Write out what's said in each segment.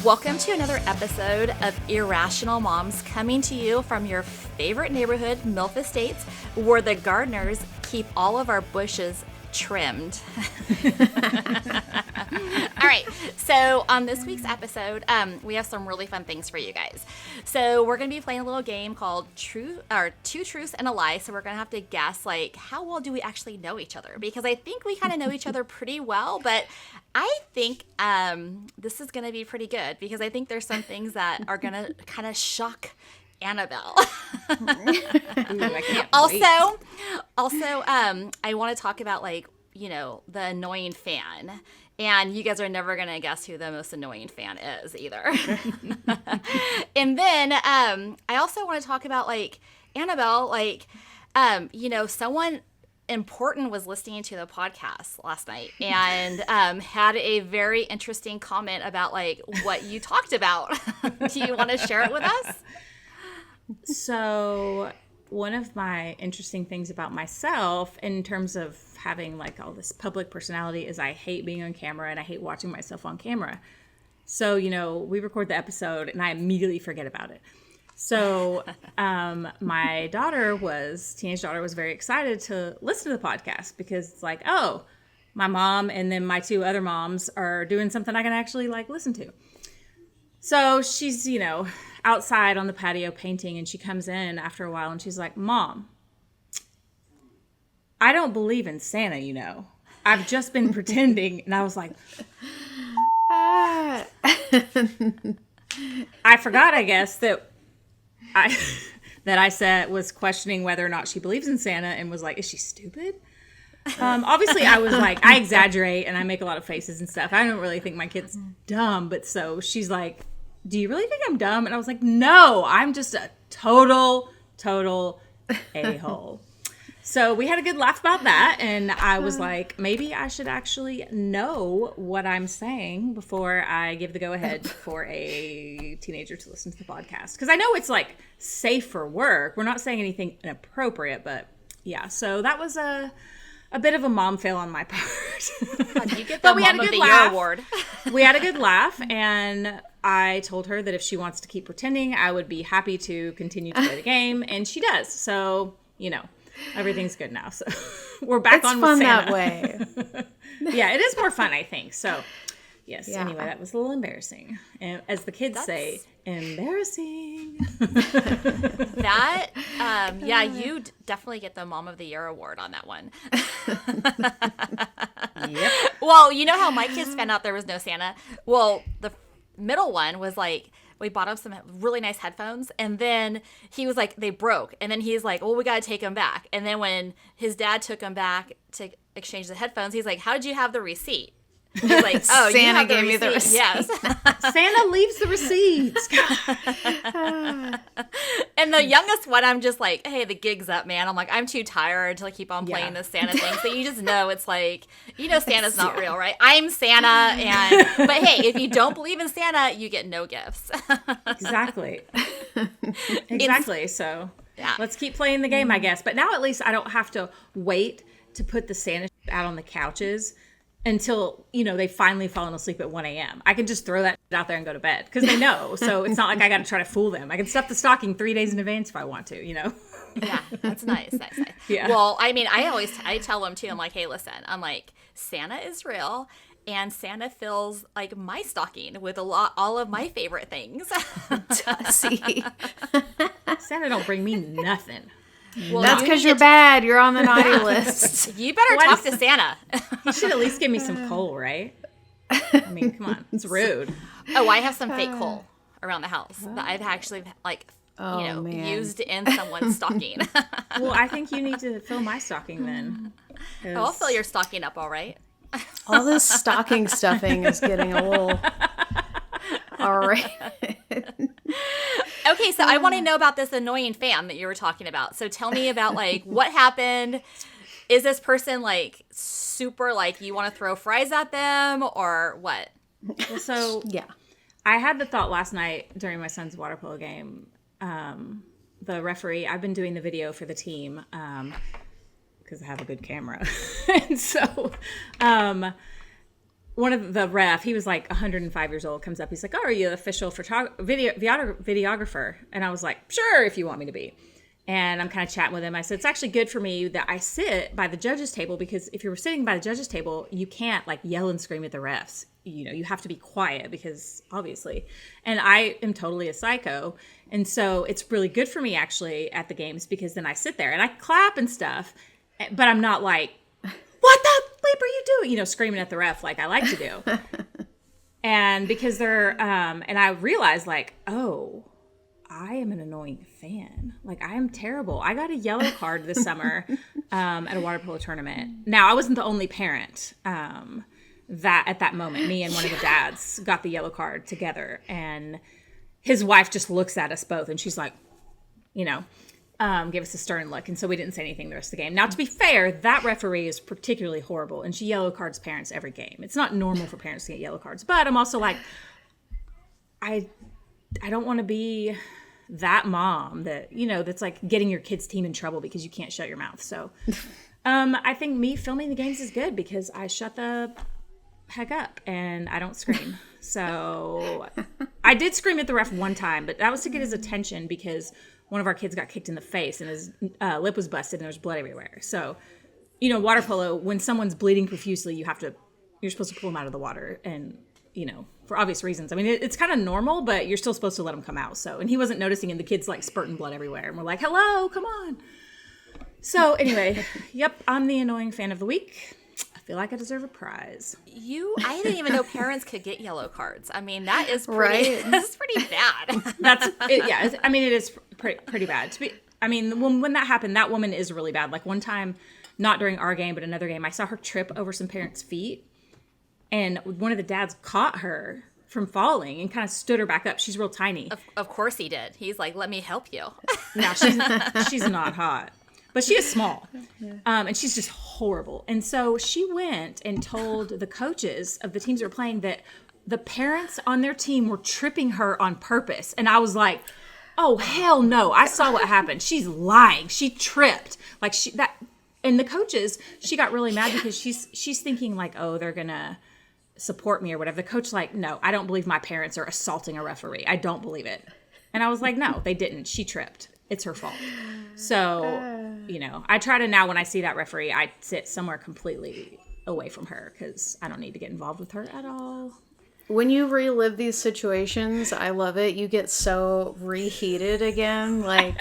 Welcome to another episode of irRational Moms, coming to you from your favorite neighborhood, MILF Estates, where the gardeners keep all of our bushes trimmed. All right, so on this week's episode, we have some really fun things for you guys. So we're going to be playing a little game called Two Truths and a Lie. So we're going to have to guess, like, how well do we actually know each other? Because I think we kind of know each other pretty well, but I think this is going to be pretty good because I think there's some things that are going to kind of shock Annabelle. Ooh, I can't Also, I want to talk about, like, you know, the annoying fan. And you guys are never going to guess who the most annoying fan is either. And then I also want to talk about, like, Annabelle, like, you know, someone important was listening to the podcast last night and had a very interesting comment about, like, what you talked about. Do you want to share it with us? So one of my interesting things about myself in terms of having, like, all this public personality is I hate being on camera and I hate watching myself on camera. So, you know, we record the episode and I immediately forget about it. So my teenage daughter was very excited to listen to the podcast because it's like, oh, my mom and then my two other moms are doing something I can actually, like, listen to. So she's, you know, outside on the patio painting, and she comes in after a while and she's like, Mom, I don't believe in Santa, you know. I've just been pretending. And I was like, I forgot, I guess, that I said was questioning whether or not she believes in Santa and was like, is she stupid? Obviously, I was like, I exaggerate and I make a lot of faces and stuff. I don't really think my kid's dumb. But so she's like, do you really think I'm dumb? And I was like, no, I'm just a total a-hole. So we had a good laugh about that. And I was like, maybe I should actually know what I'm saying before I give the go-ahead for a teenager to listen to the podcast. Because I know it's, like, safe for work. We're not saying anything inappropriate, but yeah. So that was a bit of a mom fail on my part. God, you get the Mom of the Year award. We had a good laugh, and I told her that if she wants to keep pretending, I would be happy to continue to play the game, and she does. So, you know, everything's good now. So we're back on with Santa. It's fun that way. Yeah, it is more fun, I think. So, yes, Anyway, that was a little embarrassing. And as the kids say, embarrassing. That, yeah, you definitely get the Mom of the Year award on that one. Yep. Well, you know how my kids found out there was no Santa? Well, the middle one was like, we bought him some really nice headphones, and then he was like, they broke. And then he's like, well, we got to take them back. And then when his dad took them back to exchange the headphones, he's like, how did you have the receipt? He's like, oh, Santa gave me the receipt. Yes. Santa leaves the receipts. And the youngest one, I'm just like, hey, the gig's up, man. I'm like, I'm too tired to, like, keep on playing this Santa thing. So you just know it's like, you know, Santa's not real, right? I'm Santa, but hey, if you don't believe in Santa, you get no gifts. Exactly. So yeah. Let's keep playing the game, I guess. But now at least I don't have to wait to put the Santa out on the couches until, you know, they've finally fallen asleep at 1 a.m. I can just throw that out there and go to bed because they know. So it's not like I got to try to fool them. I can stuff the stocking 3 days in advance if I want to, you know? Yeah, that's nice. Yeah. Well, I mean, I tell them too, I'm like, hey, listen, I'm like, Santa is real. And Santa fills, like, my stocking with all of my favorite things. See? Santa don't bring me nothing. Well, that's because you're bad. You're on the naughty list. You better talk to Santa. He should at least give me some coal, right? I mean, come on. It's rude. Oh, I have some fake coal around the house that I've actually, like, used in someone's stocking. Well, I think you need to fill my stocking then. I'll fill your stocking up, all right? All this stocking stuffing is getting a little... All right. Okay, so I want to know about this annoying fan that you were talking about. So tell me about, like, what happened. Is this person, like, super, like, you want to throw fries at them or what? Well, so yeah, I had the thought last night during my son's water polo game. The referee, I've been doing the video for the team because I have a good camera. And so, the referee, I've been doing the video for the team because I have a good camera. And so, the referee, I've been doing the video for the team because I have a good camera. And so, the referee, I've been doing the video for the team because I have a good camera. And so, the referee, I've been doing the video for the team because I have a good camera. And so, the referee, I've been doing the video for the team because I have a good camera. one of the ref, he was like 105 years old, comes up. He's like, "Oh, are you an official videographer?" And I was like, "Sure, if you want me to be." And I'm kind of chatting with him. I said, "It's actually good for me that I sit by the judges table, because if you're sitting by the judges table, you can't like yell and scream at the refs. You know, you have to be quiet, because obviously, and I am totally a psycho. And so it's really good for me actually at the games, because then I sit there and I clap and stuff, but I'm not like, what the bleep are you doing? You know, screaming at the ref like I like to do." And because they're, and I realized like, oh, I am an annoying fan. Like, I am terrible. I got a yellow card this summer at a water polo tournament. Now, I wasn't the only parent that at that moment, me and one of the dads got the yellow card together. And his wife just looks at us both and she's like, you know, gave us a stern look. And so we didn't say anything the rest of the game. Now, to be fair, that referee is particularly horrible, and she yellow cards parents every game. It's not normal for parents to get yellow cards. But I'm also like, I don't want to be that mom that, you know, that's like getting your kid's team in trouble because you can't shut your mouth. So I think me filming the games is good, because I shut the heck up and I don't scream. So I did scream at the ref one time, but that was to get his attention, because one of our kids got kicked in the face and his lip was busted and there was blood everywhere. So, you know, water polo, when someone's bleeding profusely, you're supposed to pull them out of the water, and, you know, for obvious reasons. I mean, it's kind of normal, but you're still supposed to let them come out. So, and he wasn't noticing, and the kid's like spurting blood everywhere. And we're like, hello, come on. So anyway, yep, I'm the annoying fan of the week. I feel like I deserve a prize. I didn't even know parents could get yellow cards. I mean, that is pretty, Right? that's pretty bad. That's it, yeah. I mean, it is pretty bad. When that happened, that woman is really bad. Like one time, not during our game, but another game, I saw her trip over some parents' feet, and one of the dads caught her from falling and kind of stood her back up. She's real tiny. Of course he did. He's like, let me help you. Now she's not hot, but she is small, and she's just horrible. And so she went and told the coaches of the teams that were playing that the parents on their team were tripping her on purpose. And I was like, oh hell no! I saw what happened. She's lying. She tripped. And the coaches, she got really mad because she's thinking like, oh, they're gonna support me or whatever. The coach like, no, I don't believe my parents are assaulting a referee. I don't believe it. And I was like, no, they didn't. She tripped. It's her fault. So, you know, I try to now when I see that referee, I sit somewhere completely away from her, because I don't need to get involved with her at all. When you relive these situations, I love it. You get so reheated again. Like,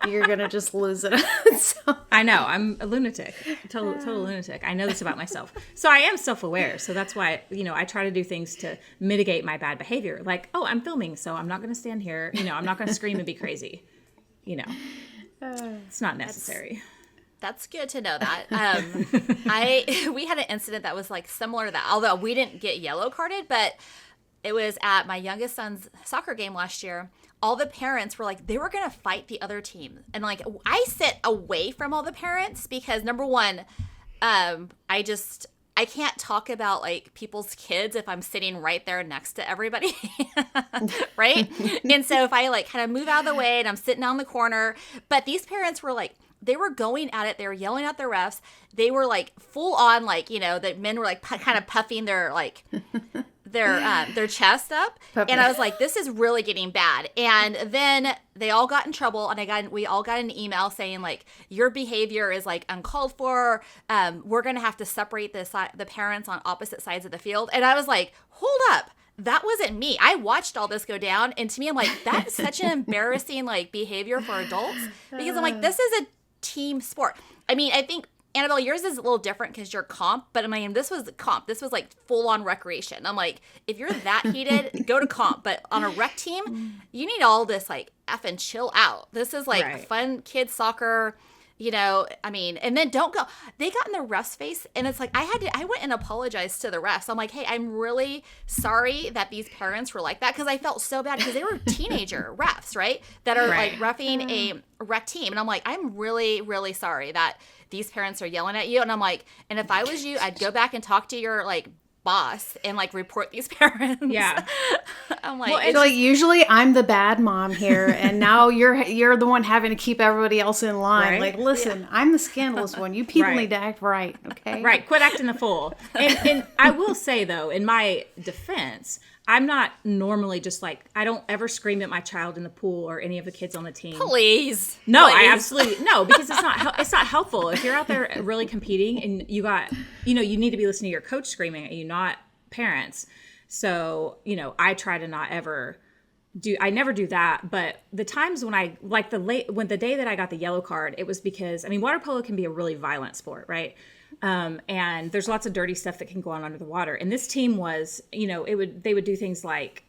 you're going to just lose it. So. I know. I'm a lunatic. Total lunatic. I know this about myself. So I am self-aware. So that's why, you know, I try to do things to mitigate my bad behavior. Like, oh, I'm filming, so I'm not going to stand here. You know, I'm not going to scream and be crazy. You know, it's not necessary. That's good to know that. We had an incident that was like similar to that, although we didn't get yellow carded, but it was at my youngest son's soccer game last year. All the parents were like, they were going to fight the other team. And like, I sit away from all the parents because number one, I can't talk about like people's kids if I'm sitting right there next to everybody. Right. And so if I like kind of move out of the way and I'm sitting on the corner, but these parents were like, they were going at it. They were yelling at the refs. They were like full on, like, you know, the men were like kind of puffing their like their chest up. And I was like, this is really getting bad. And then they all got in trouble, and we all got an email saying like, your behavior is like uncalled for. We're going to have to separate the parents on opposite sides of the field. And I was like, hold up. That wasn't me. I watched all this go down. And to me, I'm like, that's such an embarrassing like behavior for adults, because I'm like, this is a team sport. I mean, I think Annabelle, yours is a little different because you're comp, but I mean, this was comp. This was like full on recreation. I'm like, if you're that heated, go to comp. But on a rec team, you need all this like effing chill out. This is like fun kids soccer, you know. I mean, and then don't go. They got in the ref's face, and it's like I went and apologized to the refs. I'm like, hey, I'm really sorry that these parents were like that, because I felt so bad because they were teenager refs, right? That are like reffing a rec team, and I'm like, I'm really, really sorry that these parents are yelling at you. And I'm like, and if I was you, I'd go back and talk to your like boss and like report these parents. Yeah. I'm like, I feel like usually I'm the bad mom here, and now you're the one having to keep everybody else in line. Right? Like, listen, I'm the scandalous one. You people Right. need to act right, okay? Right, quit acting the fool. And I will say, though, in my defense, I'm not normally just like, I don't ever scream at my child in the pool or any of the kids on the team. please. No, please. I absolutely, no, because it's not helpful. If you're out there really competing and you got, you need to be listening to your coach screaming at you, not parents. So, I try to not ever I never do that, but the times when I like the day that I got the yellow card, it was because water polo can be a really violent sport, right? And there's lots of dirty stuff that can go on under the water. And this team was, they would do things like,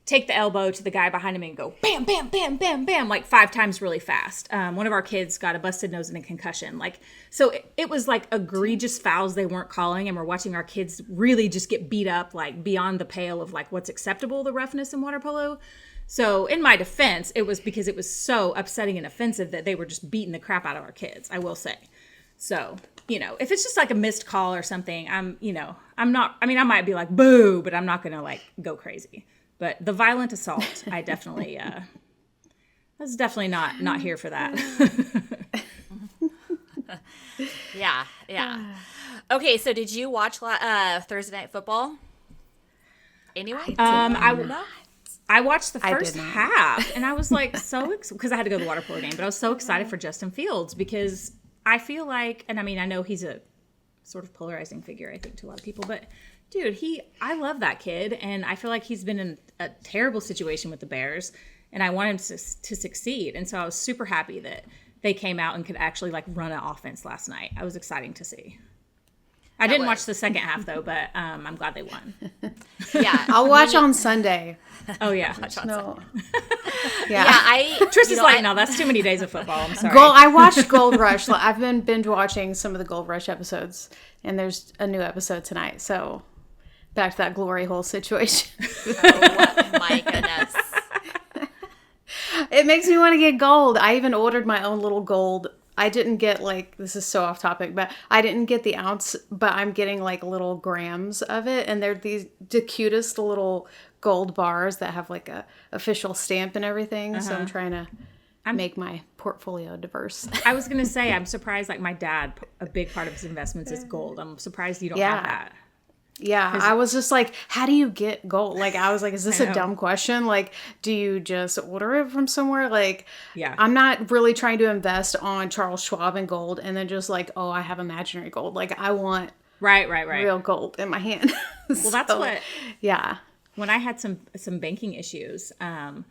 take the elbow to the guy behind him and go bam, bam, bam, bam, bam, like 5 times really fast. One of our kids got a busted nose and a concussion. So it was like egregious fouls they weren't calling, and we're watching our kids really just get beat up, like beyond the pale of like what's acceptable, the roughness in water polo. So in my defense, it was because it was so upsetting and offensive that they were just beating the crap out of our kids, I will say. So, if it's just like a missed call or something, I'm not, I might be like, boo, but I'm not going to like go crazy. But the violent assault, I definitely, I was definitely not here for that. Yeah. Okay, so did you watch Thursday Night Football? Anyone? I watched the first did not. half, and I was like because I had to go to the water polo game, but I was so excited for Justin Fields because I feel like, and I know he's a sort of polarizing figure, I think, to a lot of people, but dude, I love that kid, and I feel like he's been in a terrible situation with the Bears, and I want him to succeed. And so I was super happy that they came out and could actually like run an offense last night. I was exciting to see. I didn't watch the second half though, but I'm glad they won. Yeah. I'll watch on Sunday. Oh yeah. No. Yeah, Tristan's like, no, that's too many days of football. I'm sorry. I watched Gold Rush. I've been binge watching some of the Gold Rush episodes, and there's a new episode tonight. So back to that glory hole situation. Oh my goodness. It makes me want to get gold. I even ordered my own little gold. I didn't get this is so off topic, but I didn't get the ounce, but I'm getting like little grams of it. And they're the cutest little gold bars that have like a official stamp and everything. So I'm trying to make my portfolio diverse. I was going to say, I'm surprised, like my dad, a big part of his investments is gold. I'm surprised you don't have that. Yeah, I was just like, how do you get gold? Like, I was like, is this a dumb question? Like, do you just order it from somewhere? Like, yeah. I'm not really trying to invest on Charles Schwab and gold and then just like, oh, I have imaginary gold. Like, I want right. real gold in my hand. Well, that's what. Yeah. When I had some banking issues, my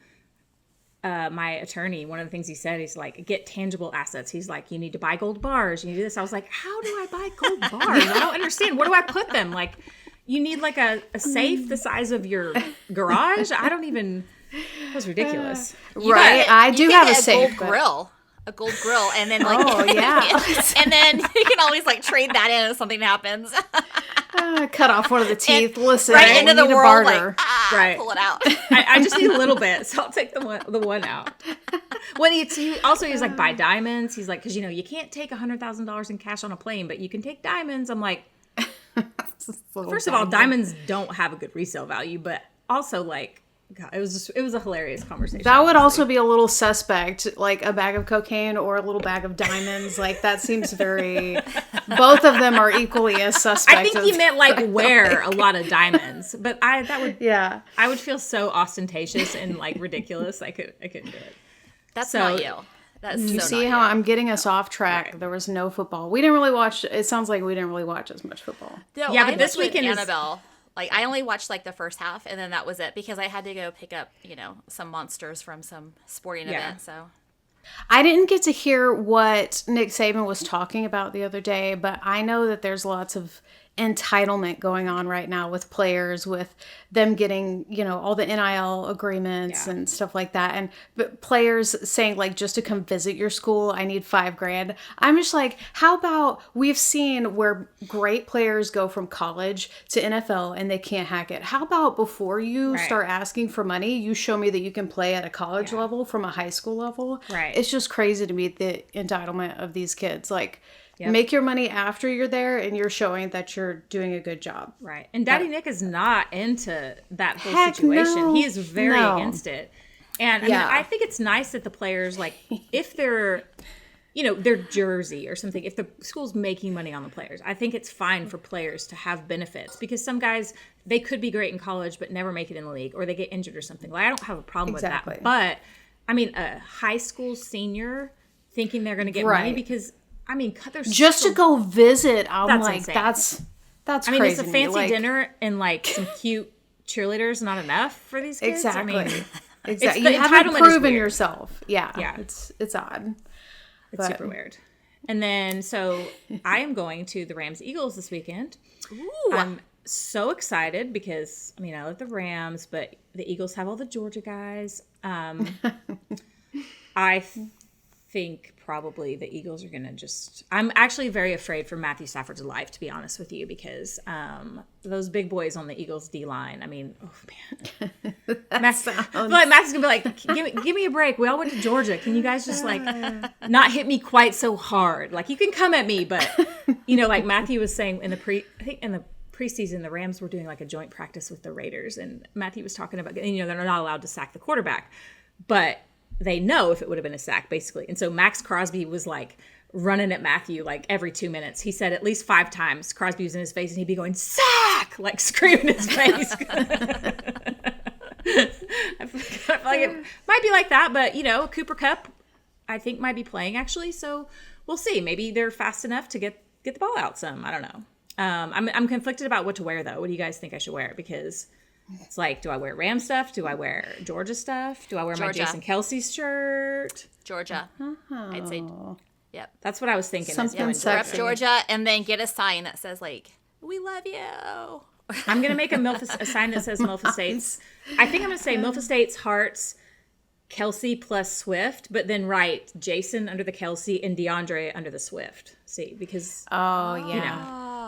attorney, one of the things he said, he's like, get tangible assets. He's like, you need to buy gold bars. You need to do this. I was like, how do I buy gold bars? I don't understand. Where do I put them? Like, you need like a safe the size of your garage? I don't even, that was ridiculous. I do have a safe. A gold grill, and then like, and then you can always like trade that in if something happens. Cut off one of the teeth. Listen, right into the world, like, pull it out. I just need a little bit, so I'll take the one out. When he's like, buy diamonds. He's like, because you can't take $100,000 in cash on a plane, but you can take diamonds. I'm like, first of all, diamonds don't have a good resale value, but also like, God, it was a hilarious conversation. That would also be a little suspect, like a bag of cocaine or a little bag of diamonds. Like that seems very. Both of them are equally as suspect. I think he meant like wear a lot of diamonds, but I would feel so ostentatious and like ridiculous. I couldn't do it. That's not you. That's you so see how I'm getting us off track. Right. There was no football. We didn't really watch. It sounds like we didn't really watch as much football. No, yeah, but this weekend Annabelle. Like, I only watched, like, the first half, and then that was it, because I had to go pick up, some monsters from some sporting event, so. I didn't get to hear what Nick Saban was talking about the other day, but I know that there's lots of entitlement going on right now with players, with them getting, all the NIL agreements and stuff like that. But players saying like, just to come visit your school, I need $5,000. I'm just like, how about, we've seen where great players go from college to NFL and they can't hack it. How about before you start asking for money, you show me that you can play at a college level from a high school level? Right. It's just crazy to me, the entitlement of these kids. Like, Make your money after you're there, and you're showing that you're doing a good job. Right. And Daddy Nick is not into that whole Heck situation. no. He is very against it. And I mean, I think it's nice that the players, like, if they're, their jersey or something, if the school's making money on the players, I think it's fine for players to have benefits, because some guys, they could be great in college but never make it in the league, or they get injured or something. Like, I don't have a problem with that. But, I mean, a high school senior thinking they're going to get money because, I mean, there's just to go visit, I'm like, insane. that's I mean, crazy. is a fancy dinner and, like, some cute cheerleaders not enough for these kids? Exactly. I mean, exactly. The You haven't entitlement is proven weird. yourself. Yeah. Yeah. It's odd. It's super weird. And then, so I am going to the Rams-Eagles this weekend. Ooh. I'm so excited because, I mean, I love the Rams, but the Eagles have all the Georgia guys. I think probably the Eagles are going to I'm actually very afraid for Matthew Stafford's life, to be honest with you, because those big boys on the Eagles D-line, I mean, oh, man. I feel like Matthew's going to be like, give me a break. We all went to Georgia. Can you guys just, like, not hit me quite so hard? Like, you can come at me, but, like Matthew was saying in the preseason, the Rams were doing, like, a joint practice with the Raiders, and Matthew was talking about, they're not allowed to sack the quarterback, but they know if it would have been a sack, basically. And so Max Crosby was, like, running at Matthew, like, every 2 minutes. He said at least 5 times Crosby was in his face, and he'd be going, sack! Like, screaming in his face. I feel like it might be like that, but, Cooper Kupp, I think, might be playing, actually. So we'll see. Maybe they're fast enough to get the ball out some. I don't know. I'm conflicted about what to wear, though. What do you guys think I should wear? Because it's like, do I wear Ram stuff? Do I wear Georgia stuff? Do I wear my Jason Kelsey shirt? Georgia. I'd say, yep. That's what I was thinking. Something sexy. Rep Georgia, and then get a sign that says, like, we love you. I'm going to make a sign that says Milf Estates. I think I'm going to say Milf Estates, Hearts, Kelsey plus Swift, but then write Jason under the Kelsey and DeAndre under the Swift. See, because,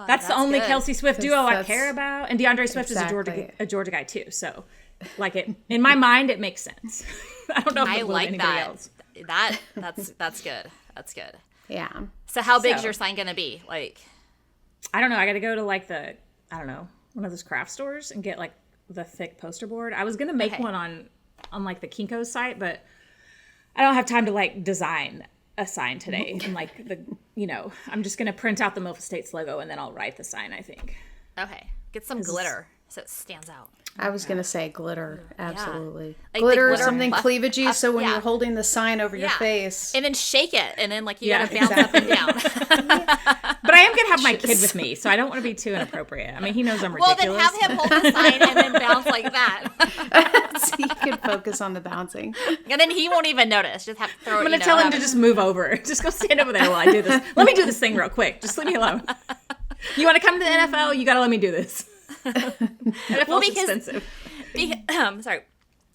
that's the only good. Kelsey Swift duo I care about. And DeAndre Swift is a Georgia guy, too. So, like, in my mind, it makes sense. I don't know if I like anybody that. else. That's good. That's good. Yeah. So how big is your sign going to be? Like, I don't know. I got to go to, like, one of those craft stores and get, like, the thick poster board. I was going to make one on, like, the Kinko's site, but I don't have time to, like, design a sign today. And, like, I'm just going to print out the Milf Estates logo and then I'll write the sign, I think. okay, get some glitter so it stands out. I was going to say glitter. Absolutely. Like glitter, glitter something puff- cleavagey, puff- so when yeah. you're holding the sign over your face. And then shake it, and then, like, you Yeah, gotta bounce up and down. But I am going to have my kid with me, so I don't want to be too inappropriate. I mean, he knows I'm Well, ridiculous. then have him hold the sign and then bounce like that. So you can focus on the bouncing. And then he won't even notice. Just have to throw it. I'm going to tell him to just move over. Just go stand over there while I do this. Let me do this thing real quick. Just leave me alone. You want to come to the NFL? You got to let me do this. NFL's expensive. Sorry.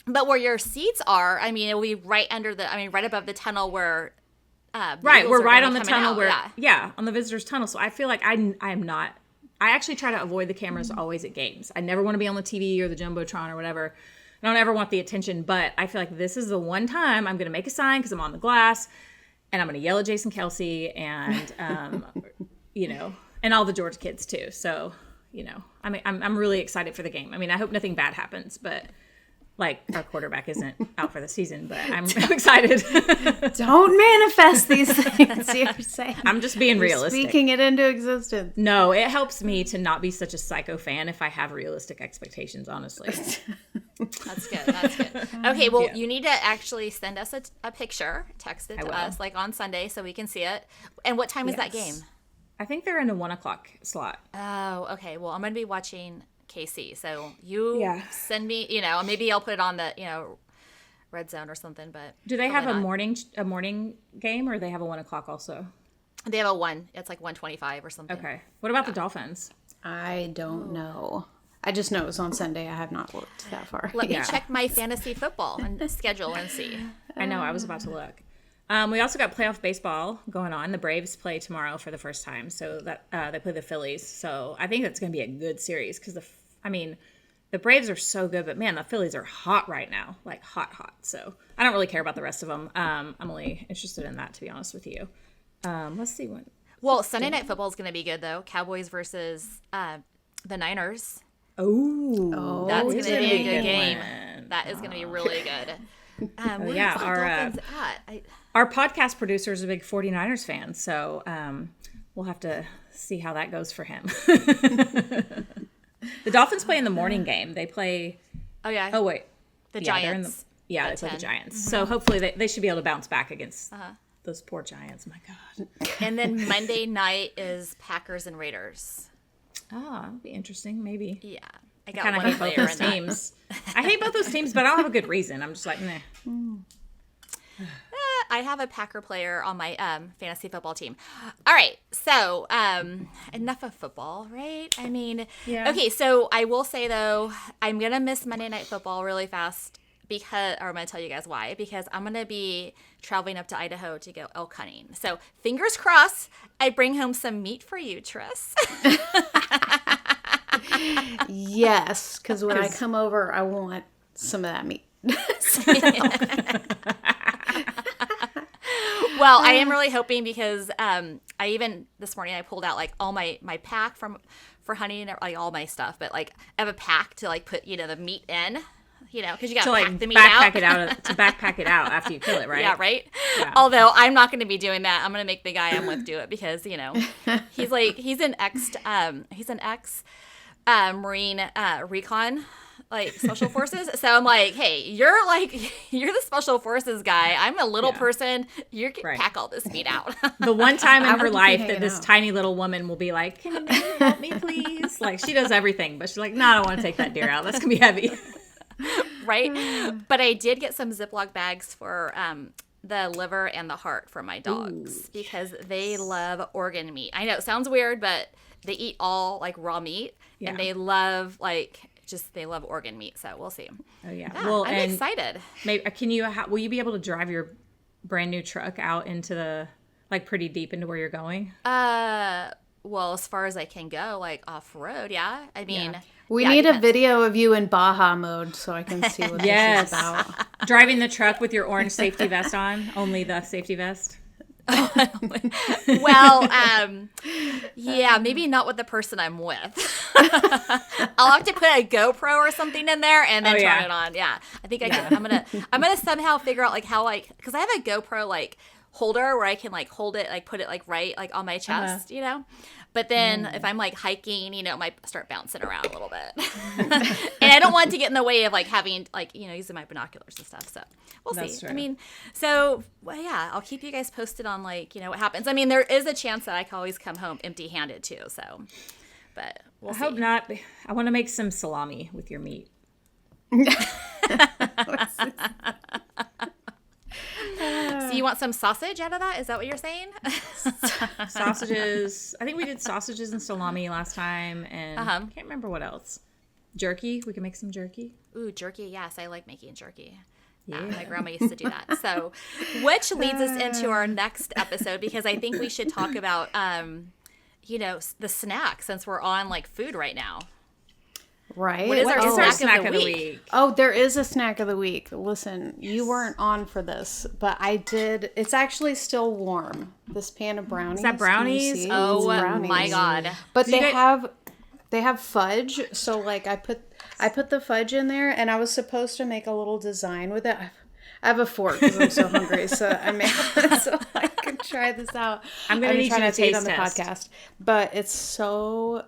But where your seats are, I mean, it'll be right above the tunnel where Right, we're right on the coming tunnel out, on the visitors tunnel. So I feel like I am not. I actually try to avoid the cameras always at games. I never want to be on the TV or the jumbotron or whatever. I don't ever want the attention, but I feel like this is the one time I'm going to make a sign because I'm on the glass, and I'm going to yell at Jason Kelsey and and all the Georgia kids too. So I'm really excited for the game. I mean, I hope nothing bad happens, but. Like, our quarterback isn't out for the season, but I'm excited. Don't manifest these things you're saying. I'm just being realistic. Speaking it into existence. No, it helps me to not be such a psycho fan if I have realistic expectations, honestly. That's good. Okay, well, you need to actually send us a picture, text it to us, like, on Sunday so we can see it. And what time is that game? I think they're in a 1 o'clock slot. Oh, okay. Well, I'm going to be watching KC. So you send me, maybe I'll put it on the, red zone or something, but. Do they have a morning game, or they have a 1 o'clock also? They have it's like 1:25 or something. Okay. What about the Dolphins? I don't know. I just know it was on Sunday. I have not looked that far. Let me check my fantasy football and schedule and see. I know. I was about to look. We also got playoff baseball going on. The Braves play tomorrow for the first time, so that they play the Phillies. So I think that's going to be a good series because the Braves are so good, but man, the Phillies are hot right now, like hot. So I don't really care about the rest of them. I'm only interested in that, to be honest with you. Let's see when. Well, Sunday Night Football is going to be good, though. Cowboys versus the Niners. Oh, That's going is to be gonna a good game. one. That is going to be really good. Where yeah, is the Dolphins at? Our podcast producer is a big 49ers fan, so we'll have to see how that goes for him. The Dolphins play in the morning game. They play... Oh, yeah. Oh, wait. The Giants. They play 10. the Giants. So hopefully they should be able to bounce back against those poor Giants. My God. And then Monday night is Packers and Raiders. Oh, that'll be interesting. Maybe. Yeah. I kind of hate both those teams. I hate both those teams, but I don't have a good reason. I'm just like, nah. I have a Packer player on my fantasy football team. All right. So enough of football, right? I mean, yeah. Okay. So I will say, though, I'm going to miss Monday Night Football really fast or I'm going to tell you guys why. Because I'm going to be traveling up to Idaho to go elk hunting. So fingers crossed, I bring home some meat for you, Triss. Yes, because when I come over, I want some of that meat. Well, I am really hoping because this morning I pulled out like all my pack for hunting and like all my stuff, but like I have a pack to like put the meat in, because you got to pack the meat out. To backpack it out after you kill it, right? Yeah, right. Yeah. Although I'm not going to be doing that. I'm going to make the guy I'm with do it because he's an ex Marine recon. Like special forces. So I'm like, hey, you're the special forces guy. I'm a little person. You can pack all this meat out. The one time in her life that this tiny little woman will be like, can you help me please? Like she does everything, but she's like, no, I don't want to take that deer out. That's going to be heavy. Right. But I did get some Ziploc bags for the liver and the heart for my dogs because they love organ meat. I know it sounds weird, but they eat all like raw meat and they love they love organ meat, so we'll see. Oh yeah. Well, I'm excited. Maybe will you be able to drive your brand new truck out into the pretty deep into where you're going? Well, as far as I can go, like off road, yeah. I mean, we need a video of you in Baja mode so I can see what this is about. Driving the truck with your orange safety vest on, only the safety vest. Well, yeah, maybe not with the person I'm with. I'll have to put a GoPro or something in there and then turn it on. Yeah, I think I can. I'm gonna somehow figure out how because I have a GoPro holder where I can hold it put it right on my chest, But then if I'm hiking, it might start bouncing around a little bit, and I don't want it to get in the way of having using my binoculars and stuff. So we'll see. True. I mean, yeah, I'll keep you guys posted on what happens. I mean, there is a chance that I can always come home empty-handed too. So, but we'll see. I hope not. I want to make some salami with your meat. So you want some sausage out of that? Is that what you're saying? Sausages. I think we did sausages and salami last time, and I can't remember what else. Jerky. We can make some jerky. Ooh, jerky. Yes, I like making jerky. Yeah, my grandma used to do that. So, which leads us into our next episode because I think we should talk about, the snack since we're on food right now. Right. What is our snack of the week? Oh, there is a snack of the week. Listen, you weren't on for this, but I did. It's actually still warm. This pan of brownies. Is that brownies? Oh brownies. My God. But they have fudge. So I put the fudge in there and I was supposed to make a little design with it. I have a fork because I'm so hungry, so I made it so I could try this out. I'm going to need you to taste on the podcast. But it's so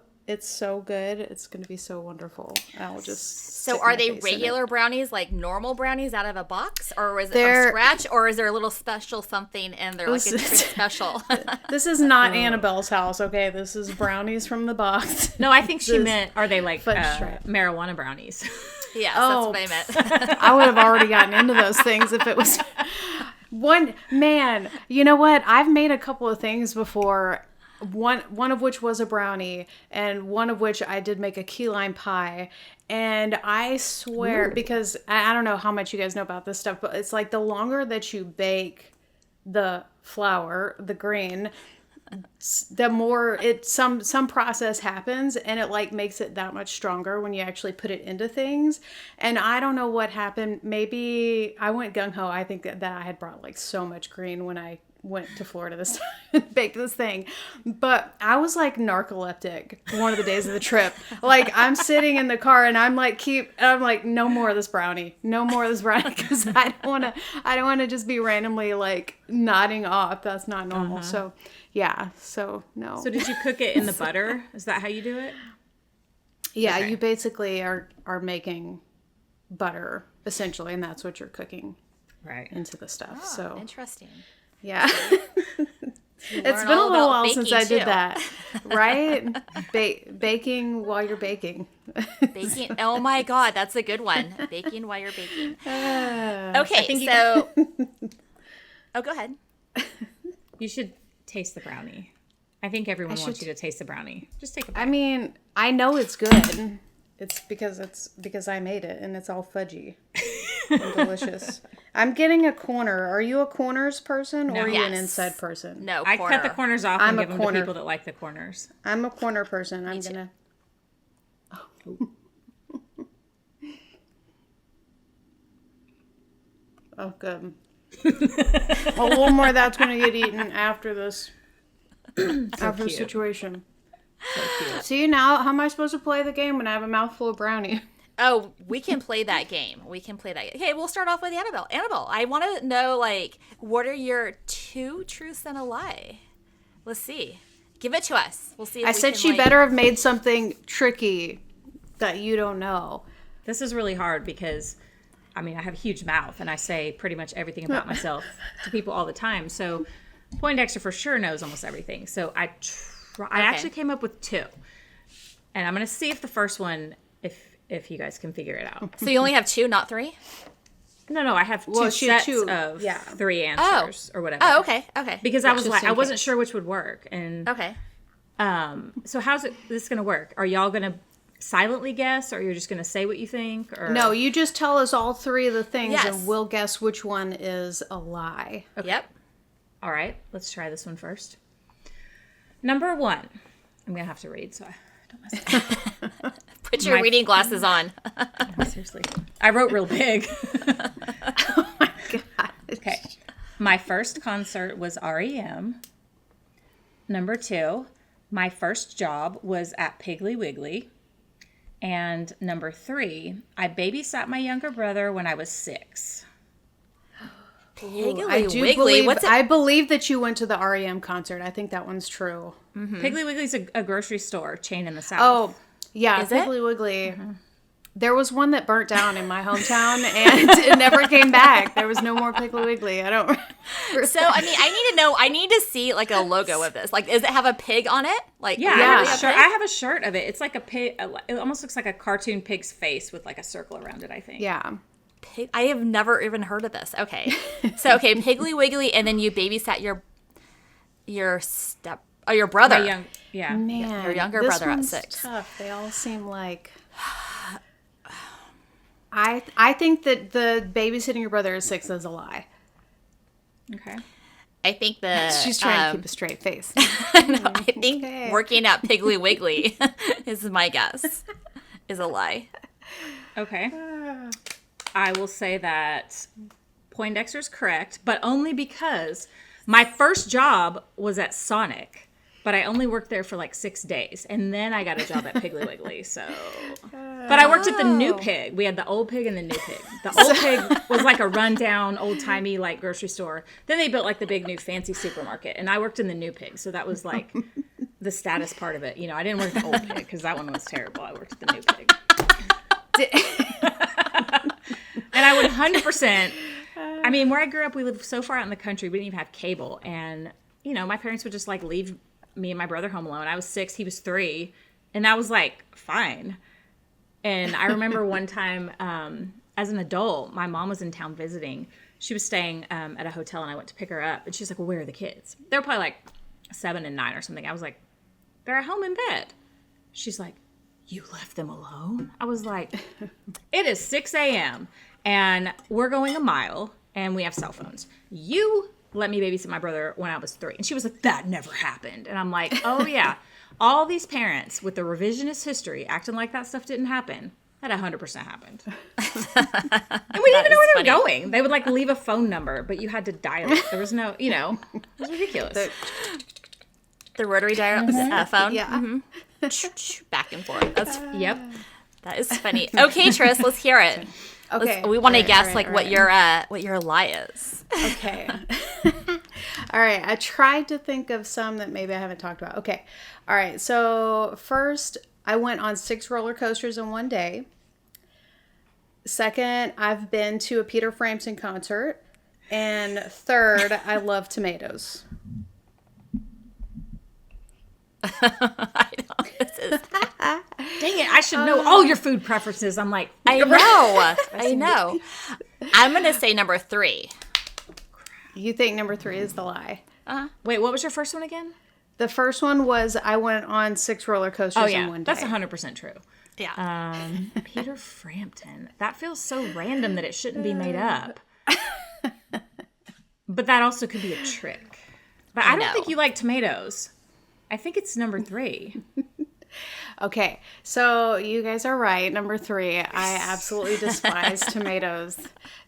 good. It's going to be so wonderful. I'll just. So are they regular brownies, like normal brownies out of a box, or is it from scratch, or is there a little special something in there, like a trick special? This is not Annabelle's house, okay? This is brownies from the box. No, I think she meant, are they marijuana brownies? Yes, that's what I meant. I would have already gotten into those things if it was one. Man, you know what? I've made a couple of things before. One of which was a brownie, and one of which I did make a key lime pie. And I swear, because I don't know how much you guys know about this stuff, but it's the longer that you bake the flour, the grain, the more some process happens, and it makes it that much stronger when you actually put it into things. And I don't know what happened. Maybe I went gung-ho. I think that I had brought so much green when I went to Florida this time, baked this thing. But I was like narcoleptic one of the days of the trip. Like I'm sitting in the car and I'm like, no more of this brownie, no more of this brownie, because I don't want to just be randomly like nodding off. That's not normal. So yeah, so no. So did you cook it in the butter? Is that how you do it? Yeah, Okay. you basically are making butter essentially, and that's what you're cooking Right. into the stuff. So Interesting. yeah. It's learn been a all little about while since baking, I did too. that. Right? Baking while you're baking. Baking. Oh my God, that's a good one. Baking while you're baking. Okay, think you- so. Oh, go ahead. You should taste the brownie. I think everyone wants you to taste the brownie. Just take a bite. I mean, I know it's good. It's because I made it and it's all fudgy and delicious. I'm getting a corner. Are you a corners person or are you an Yes. inside person? No, I corner. cut the corners off I'm and a give them to corner. people that like the corners. I'm a corner person. I'm too. gonna. Oh, good. A little more of that's gonna get eaten after this. After the cute. situation. So cute. See, now how am I supposed to play the game when I have a mouthful of brownie? Oh, we can play that game. Okay, we'll start off with Annabelle. Annabelle, I want to know, like, what are your 2 truths and a lie? Let's see. Give it to us. We'll see if I we said can, she like- better have made something tricky that you don't know. This is really hard because, I mean, I have a huge mouth and I say pretty much everything about myself to people all the time. So Poindexter for sure knows almost everything. So I actually came up with 2. And I'm going to see if the first one, if you guys can figure it out. So you only have 2, not 3? No, I have 2 Well, she had sets 2, of yeah. 3 answers or whatever. Oh, okay. Because I was just like, in I wasn't case. sure which would work. And Okay. so how's this going to work? Are y'all going to silently guess or you're just going to say what you think? Or No, you just tell us all 3 of the things Yes. and we'll guess which one is a lie. Yep. All right, let's try this one first. Number 1. I'm going to have to read, so I don't mess up. Put your reading glasses on. Seriously. I wrote real big. God. Okay. My first concert was REM. Number 2, my first job was at Piggly Wiggly. And number 3, I babysat my younger brother when I was 6. Piggly I do Wiggly. believe, What's it? I believe that you went to the REM concert. I think that one's true. Piggly Wiggly's a grocery store chain in the South. Oh, yeah, Is it? Piggly Wiggly. There was one that burnt down in my hometown and it never came back. There was no more Piggly Wiggly. I don't remember. So, I mean, I need to know. I need to see, like, a logo of this. Like, does it have a pig on it? Like, Yeah, Yeah. I have a shirt of it. It's like a pig. It almost looks like a cartoon pig's face with like a circle around it, I think. Yeah. Pig. I have never even heard of this. Okay. So, okay, Piggly Wiggly, and then you babysat your brother. Man, your younger this brother at one's 6. Tough. They all seem like. I think that the babysitting your brother at 6 is a lie. Okay. I think the She's trying to keep a straight face. I think Okay. working at Piggly Wiggly is my guess. Is a lie. Okay. I will say that Poindexter's correct, but only because my first job was at Sonic, but I only worked there for like 6 days, and then I got a job at Piggly Wiggly. So, but I worked at the new pig. We had the old pig and the new pig. The old pig was like a rundown, old timey like grocery store. Then they built like the big new fancy supermarket, and I worked in the new pig. So that was like the status part of it. You know, I didn't work at the old pig because that one was terrible. I worked at the new pig. And I would 100%. I mean, where I grew up, we lived so far out in the country, we didn't even have cable. And, you know, my parents would just like leave me and my brother home alone. I was 6, he was 3. And that was like, fine. And I remember one time, as an adult, my mom was in town visiting. She was staying at a hotel and I went to pick her up. And she's like, well, where are the kids? They were probably like 7 and 9 or something. I was like, they're at home in bed. She's like, you left them alone? I was like, it is 6 a.m. and we're going a mile and we have cell phones. You let me babysit my brother when I was 3. And she was like, that never happened. And I'm like, oh yeah. All these parents with the revisionist history acting like that stuff didn't happen. That 100% happened. And we didn't even know where they were going. They would like leave a phone number, but you had to dial it. There was no, it was ridiculous. The rotary dial phone. Yeah. Mm-hmm. Back and forth. Yep. That is funny. Okay, Tris, let's hear it. Okay. We want to guess all right. what your lie is. Okay. All right. I tried to think of some that maybe I haven't talked about. Okay. All right. So first, I went on 6 roller coasters in one day. Second, I've been to a Peter Frampton concert. And third, I love tomatoes. I know. Dang it, I should know all your food preferences. I'm like, I know. I know. I'm going to say number 3. You think number 3 is the lie? wait, what was your first one again? The first one was I went on 6 roller coasters in one day. That's 100% true. Yeah. Peter Frampton. That feels so random that it shouldn't be made up. But that also could be a trick. But I don't think you like tomatoes. I think it's number 3. Okay, so you guys are right. Number 3, I absolutely despise tomatoes.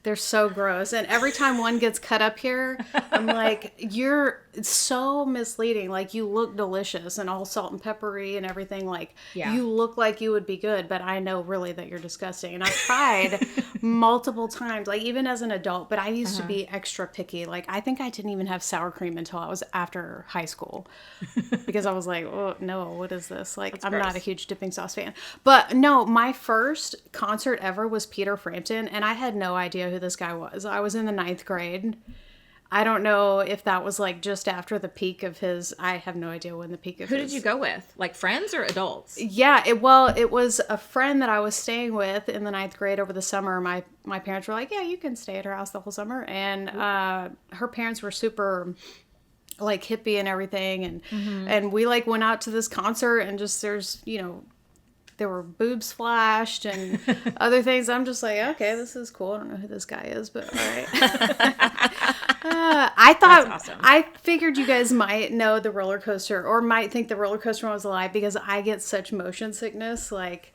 They're so gross. And every time one gets cut up here, I'm like, it's so misleading. Like, you look delicious and all salt and peppery and everything. Like, you look like you would be good, but I know really that you're disgusting. And I've tried multiple times, like even as an adult, but I used to be extra picky. Like, I think I didn't even have sour cream until I was after high school because I was like, oh, no, what is this? Like, I'm not a huge dipping sauce fan. But no, my first concert ever was Peter Frampton, and I had no idea who this guy was. I was in the 9th grade. I don't know if that was like just after the peak of his. I have no idea when the peak of Who his. did you go with? Like friends or adults? Yeah, it was a friend that I was staying with in the 9th grade over the summer. My parents were like, yeah, you can stay at her house the whole summer. And her parents were super like hippie and everything. And we like went out to this concert and just there were boobs flashed and other things. I'm just like, okay, this is cool. I don't know who this guy is, but all right. I thought, awesome. I figured you guys might know the roller coaster or might think the roller coaster one was a lie because I get such motion sickness. Like,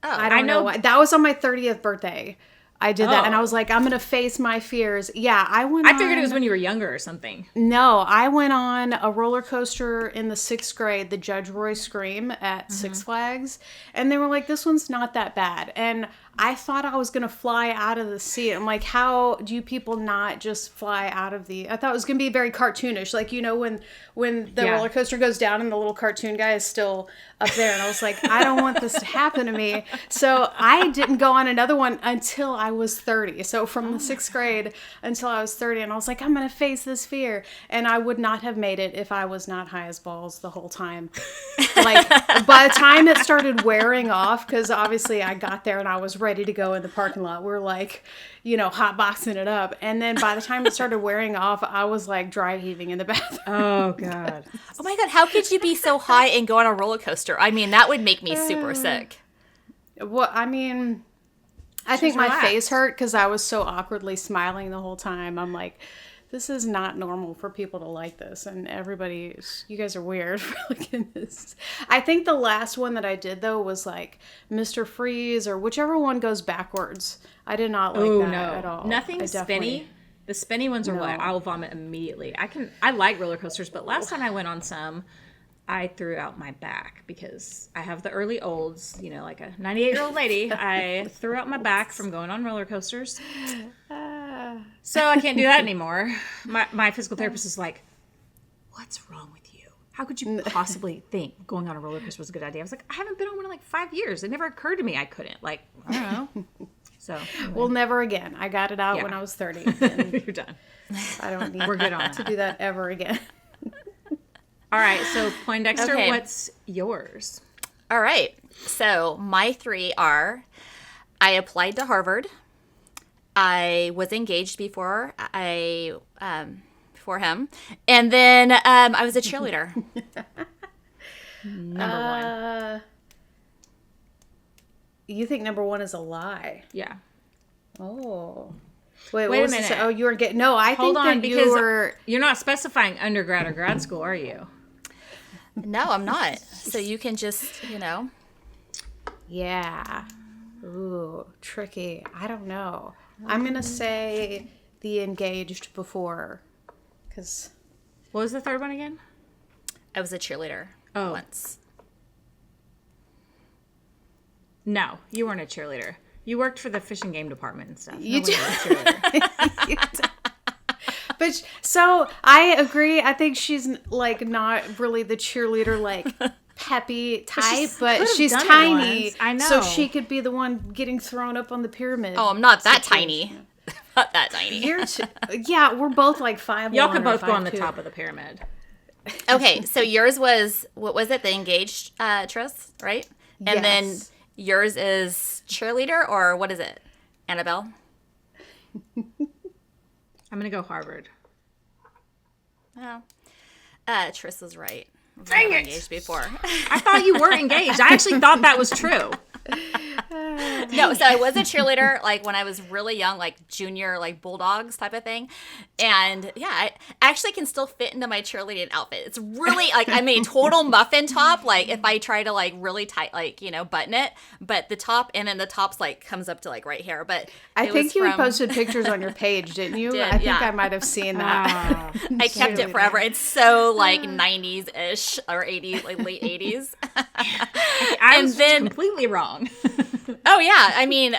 I don't know why. That was on my 30th birthday. I did that, and I was like, I'm going to face my fears. Yeah, I figured it was when you were younger or something. No, I went on a roller coaster in the 6th grade, the Judge Roy Scream at Six Flags, and they were like, this one's not that bad. And I thought I was going to fly out of the seat. I'm like, how do you people not just fly out of I thought it was going to be very cartoonish. Like, when the roller coaster goes down and the little cartoon guy is still up there. And I was like, I don't want this to happen to me. So I didn't go on another one until I was 30. So from the 6th grade until I was 30. And I was like, I'm going to face this fear. And I would not have made it if I was not high as balls the whole time. Like, by the time it started wearing off, because obviously I got there and I was ready to go in the parking lot. We're like, hot boxing it up. And then by the time it started wearing off, I was like dry heaving in the bathroom. Oh, God. Oh, my God. How could you be so high and go on a roller coaster? I mean, that would make me super sick. Well, I mean, I think my face hurt because I was so awkwardly smiling the whole time. I'm like, this is not normal for people to like this. And you guys are weird for looking at this. I think the last one that I did, though, was like Mr. Freeze or whichever one goes backwards. I did not like that at all. Nothing spinny. The spinny ones are what I'll vomit immediately. I like roller coasters, but last time I went on some, I threw out my back because I have the early olds, like a 98-year-old lady. I threw out my back from going on roller coasters. So I can't do that anymore. My physical therapist is like, what's wrong with you? How could you possibly think going on a roller coaster was a good idea? I was like, I haven't been on one in like 5 years. It never occurred to me I couldn't. Like, I don't know. So, anyway. Well, never again. I got it out when I was 30. You're done. I don't need We're good on to do that ever again. All right. So, Poindexter, what's yours? All right. So, my 3 are I applied to Harvard. I was engaged before him. And then I was a cheerleader. Number 1. You think number 1 is a lie? Yeah. Oh. Wait a minute. Oh, you were getting... No, I Hold think on, that because you were... You're not specifying undergrad or grad school, are you? No, I'm not. So you can just, Yeah. Ooh, tricky. I don't know. I'm going to say the engaged before. Because What was the third one again? I was a cheerleader once. No, you weren't a cheerleader. You worked for the fish and game department and stuff. You Nobody was a cheerleader. But so I agree. I think she's like not really the cheerleader, like peppy type, but she's done it tiny. once. I know. So she could be the one getting thrown up on the pyramid. Oh, I'm not that tiny. Not that tiny. Yeah, we're both like 5'1". Y'all could both or go on the 5'2". top of the pyramid. Okay, so yours was, what was it? The engaged Tris, right? And then Yes. yours is cheerleader, or what is it? Annabelle? I'm going to go Harvard. Oh. Tris was right. Dang it. Engaged before. I thought you were engaged. I actually thought that was true. No, so I was a cheerleader like when I was really young, like junior, like Bulldogs type of thing. And yeah, I actually can still fit into my cheerleading outfit. It's really like I'm a total muffin top. Like if I try to like really tight, like, you know, button it, but the top and then the top's like comes up to like right here. But I it think was you had from- posted pictures on your page, didn't you? Did, I think yeah. I might have seen that. I kept it forever. It's so like 90s ish or 80s, like late 80s. I was completely wrong. Oh yeah, I mean,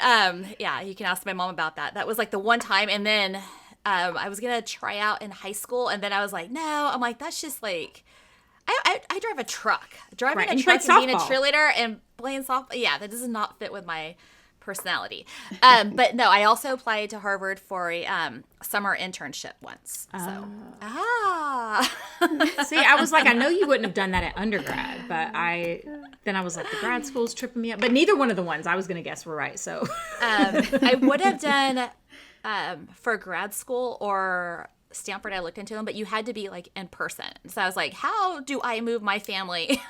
yeah, you can ask my mom about that. That was like the one time, and then I was gonna try out in high school, and then I was like, no, I'm like, that's just like, I drive a truck, driving Right, a and you truck played and being a softball. cheerleader and playing softball. Yeah, that does not fit with my personality. But no, I also applied to Harvard for a summer internship once. So See, I was like, I know you wouldn't have done that at undergrad, but I was like, the grad school's tripping me up. But neither one of the ones I was going to guess were right. So I would have done for grad school or Stanford. I looked into them, but you had to be like in person. So I was like, how do I move my family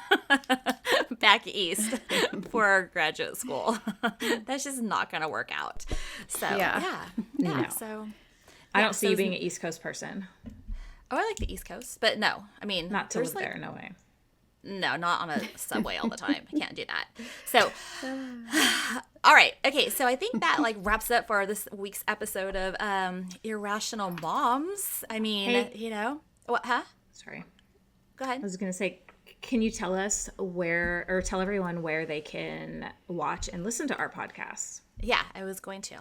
back east for graduate school? That's just not going to work out. So yeah. No. So I don't see you so- being an East Coast person. Oh, I like the East Coast, but no, I mean, Not to there's live like, there, no way. no, not on a subway all the time. I can't do that. So, all right. Okay. So I think that like wraps up for this week's episode of Irrational Moms. I mean, Hey. you know, what, huh? Sorry. Go ahead. I was going to say, can you tell us where, or tell everyone where they can watch and listen to our podcasts? Yeah, I was going to.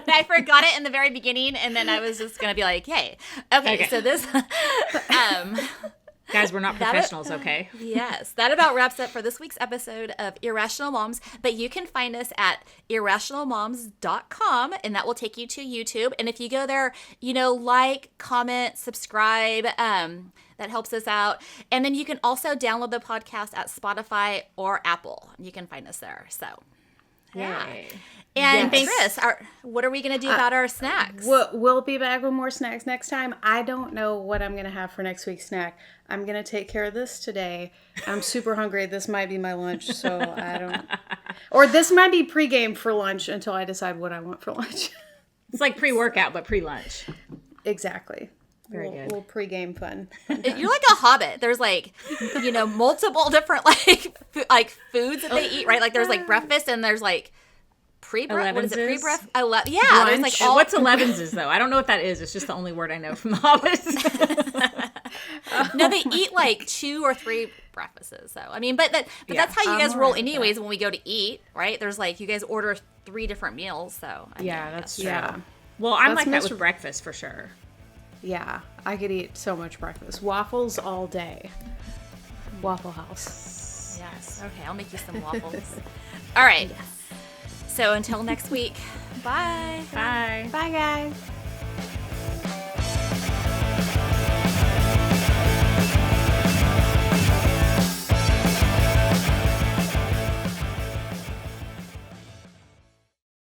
I forgot it in the very beginning, and then I was just going to be like, yay. Okay. So this, Guys, we're not professionals, okay? yes, that about wraps up for this week's episode of Irrational Moms. But you can find us at irrationalmoms.com, and that will take you to YouTube. And if you go there, you know, like, comment, subscribe, that helps us out. And then you can also download the podcast at Spotify or Apple. You can find us there. So, yeah. Yay. And Yes. Chris, what are we going to do about our snacks? We'll be back with more snacks next time. I don't know what I'm going to have for next week's snack. I'm going to take care of this today. I'm super hungry. This might be my lunch, so I don't... Or this might be pregame for lunch until I decide what I want for lunch. It's like pre-workout, but pre-lunch. Exactly. Very good. Little pregame fun. You're like a hobbit. There's like, you know, multiple different like foods that they eat, right? Like there's like breakfast and there's like pre-breakfast. What is it? Elevenses? Pre-breakfast? Yeah. There's like Brunch. all. What's 11s though? I don't know what that is. It's just the only word I know from the Hobbits. No, they eat like 2 or 3 breakfasts. So I mean, but that's how you guys I'm roll alright with anyways when we go to eat, right? There's like you guys order 3 different meals. So I mean, Yeah, that's true. Yeah. Well, I'm That's like that with miserable. breakfast for sure. Yeah, I could eat so much breakfast. Waffles all day. Waffle House. Yes. Okay, I'll make you some waffles. All right. So until next week. Bye. Bye. Bye, guys.